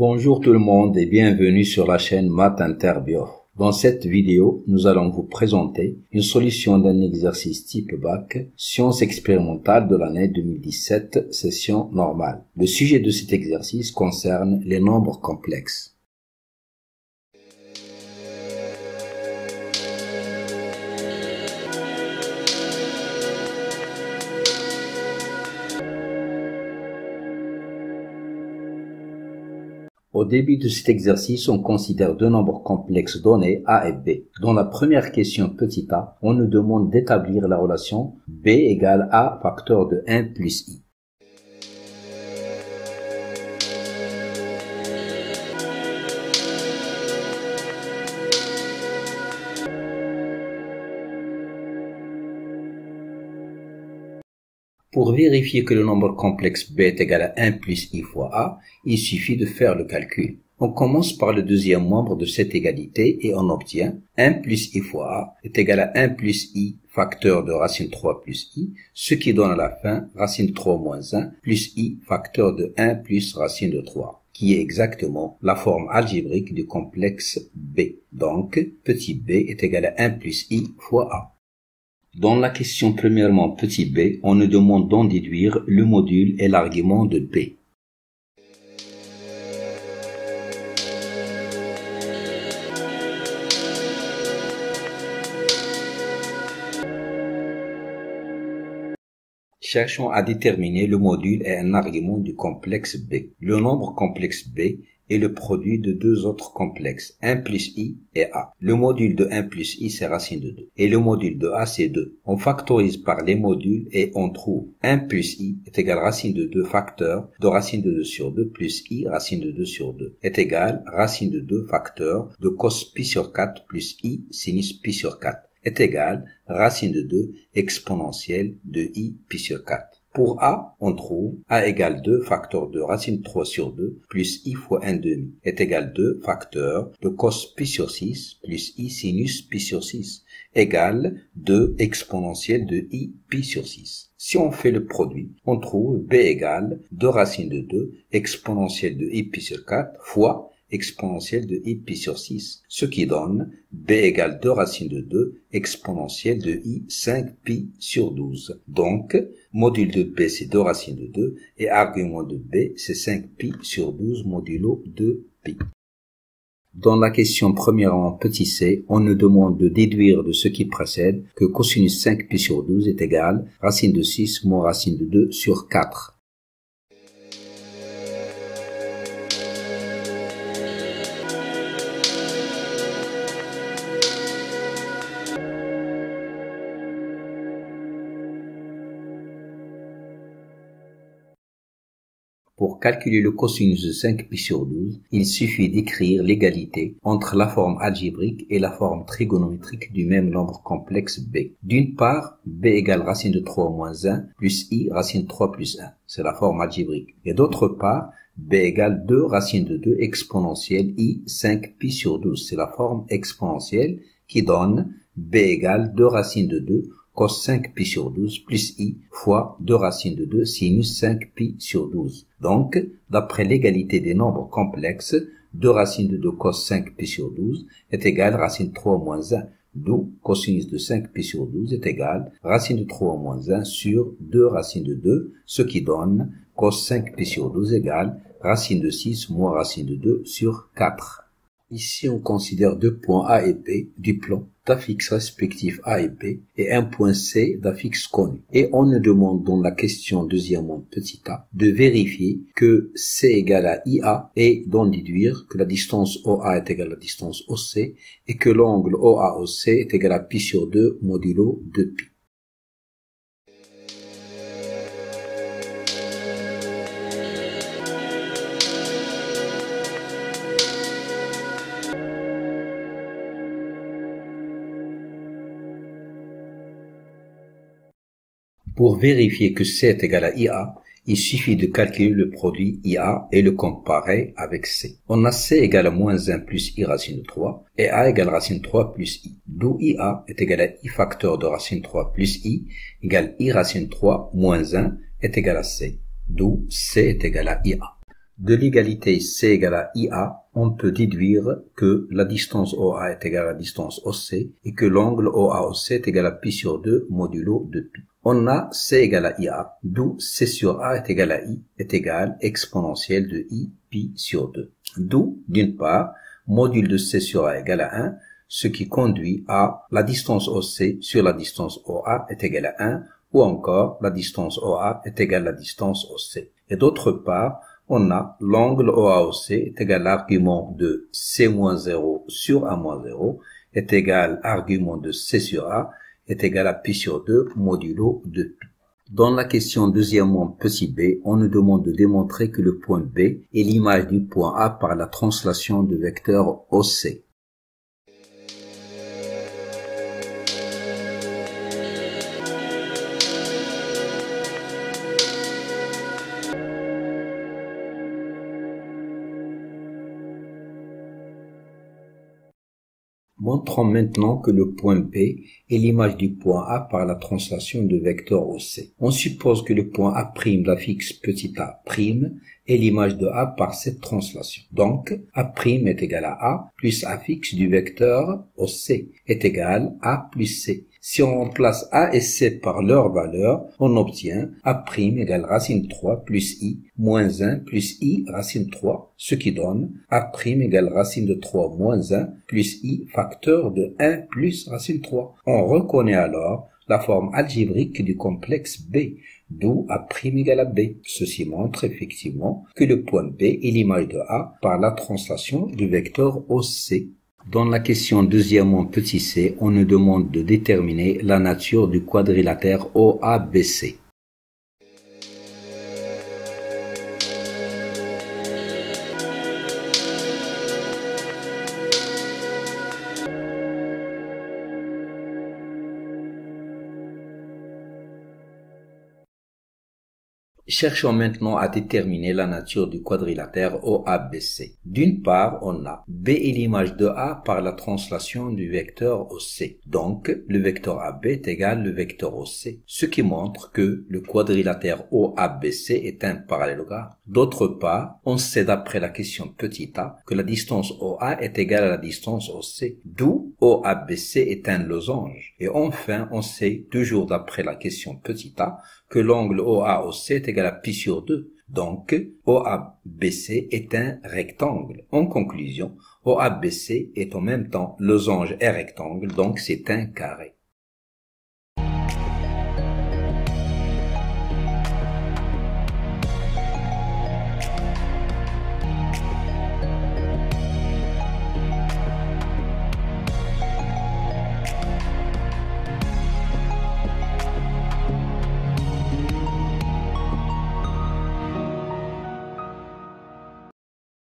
Bonjour tout le monde et bienvenue sur la chaîne Maths Inter Bio. Dans cette vidéo, nous allons vous présenter une solution d'un exercice type bac, sciences expérimentales de l'année 2017, session normale. Le sujet de cet exercice concerne les nombres complexes. Au début de cet exercice, on considère deux nombres complexes donnés A et B. Dans la première question petit a, on nous demande d'établir la relation B égale A facteur de 1 plus I. Pour vérifier que le nombre complexe B est égal à 1 plus I fois A, il suffit de faire le calcul. On commence par le deuxième membre de cette égalité et on obtient 1 plus I fois A est égal à 1 plus I facteur de racine 3 plus I, ce qui donne à la fin racine 3 moins 1 plus I facteur de 1 plus racine de 3, qui est exactement la forme algébrique du complexe B. Donc, petit b est égal à 1 plus I fois A. Dans la question premièrement petit b, on nous demande d'en déduire le module et l'argument de b. Cherchons à déterminer le module et un argument du complexe B. Le nombre complexe B est le produit de deux autres complexes, 1 plus I et A. Le module de 1 plus I, c'est racine de 2. Et le module de A, c'est 2. On factorise par les modules et on trouve 1 plus I est égal à racine de 2 facteur de racine de 2 sur 2 plus I racine de 2 sur 2 est égal à racine de 2 facteur de cos pi sur 4 plus I sinus pi sur 4 est égal à racine de 2 exponentielle de I pi sur 4. Pour A, on trouve A égale 2 facteur de racine 3 sur 2 plus I fois 1 demi est égal 2 facteur de cos pi sur 6 plus I sinus pi sur 6 égale 2 exponentielle de I pi sur 6. Si on fait le produit, on trouve B égale 2 racine de 2 exponentielle de I pi sur 4 fois exponentielle de I pi sur 6, ce qui donne B égale 2 racine de 2 exponentielle de I 5 pi sur 12. Donc, module de B c'est 2 racine de 2 et argument de B c'est 5 pi sur 12 modulo 2 pi. Dans la question premièrement petit c, on nous demande de déduire de ce qui précède que cosinus 5 pi sur 12 est égal racine de 6 moins racine de 2 sur 4. Pour calculer le cosinus de 5 pi sur 12, il suffit d'écrire l'égalité entre la forme algébrique et la forme trigonométrique du même nombre complexe b. D'une part, b égale racine de 3 moins 1 plus i racine 3 plus 1, c'est la forme algébrique. Et d'autre part, b égale 2 racine de 2 exponentielle i 5 pi sur 12, c'est la forme exponentielle qui donne b égale 2 racine de 2 cos 5 pi sur 12 plus i fois 2 racines de 2 sinus 5 pi sur 12. Donc, d'après l'égalité des nombres complexes, 2 racines de 2 cos 5 pi sur 12 est égal à racine 3 moins 1, d'où cosinus de 5 pi sur 12 est égal à racine de 3 moins 1 sur 2 racines de 2, ce qui donne cos 5 pi sur 12 égale racine de 6 moins racine de 2 sur 4. Ici, on considère deux points A et B du plan d'affixes respectifs A et B et un point C d'affixe connu. Et on nous demande dans la question deuxièmement petit a de vérifier que C égale à IA et d'en déduire que la distance OA est égale à la distance OC et que l'angle OA-OC est égal à pi sur 2 modulo 2pi. Pour vérifier que C est égal à IA, il suffit de calculer le produit IA et le comparer avec C. On a C égale à moins 1 plus I racine de 3 et A égale racine 3 plus I. D'où IA est égal à I facteur de racine 3 plus I égale I racine 3 moins 1 est égal à C. D'où C est égal à IA. De l'égalité C égale à IA, on peut déduire que la distance OA est égale à la distance OC et que l'angle OA-OC est égal à pi sur 2 modulo de pi. On a C égale à IA, d'où C sur A est égal à I est égal exponentielle de I pi sur 2. D'où, d'une part, module de C sur A égale à 1, ce qui conduit à la distance OC sur la distance OA est égale à 1, ou encore la distance OA est égale à la distance OC. Et d'autre part, on a l'angle OA-OC est égal à l'argument de C-0 sur A-0 est égal à l'argument de C sur A est égal à pi sur 2 modulo de pi. Dans la question deuxièmement petit b, on nous demande de démontrer que le point B est l'image du point A par la translation du vecteur OC. Montrons maintenant que le point B est l'image du point A par la translation du vecteur OC. On suppose que le point A' d'affixe petit a' est l'image de A par cette translation. Donc, A' est égal à A plus affixe du vecteur OC est égal à A plus C. Si on remplace A et C par leur valeur, on obtient A' égale racine 3 plus I moins 1 plus I racine 3, ce qui donne A' égale racine de 3 moins 1 plus I facteur de 1 plus racine 3. On reconnaît alors la forme algébrique du complexe B, d'où A' égale à B. Ceci montre effectivement que le point B est l'image de A par la translation du vecteur OC. Dans la question deuxièmement petit c, on nous demande de déterminer la nature du quadrilatère OABC. Cherchons maintenant à déterminer la nature du quadrilatère OABC. D'une part, on a B est l'image de A par la translation du vecteur OC. Donc, le vecteur AB est égal au vecteur OC, ce qui montre que le quadrilatère OABC est un parallélogramme. D'autre part, on sait d'après la question petit a que la distance OA est égale à la distance OC, d'où OABC est un losange. Et enfin, on sait, toujours d'après la question petit a, que l'angle OA-OC est égal à pi sur 2. Donc, OABC est un rectangle. En conclusion, OABC est en même temps losange et rectangle, donc c'est un carré.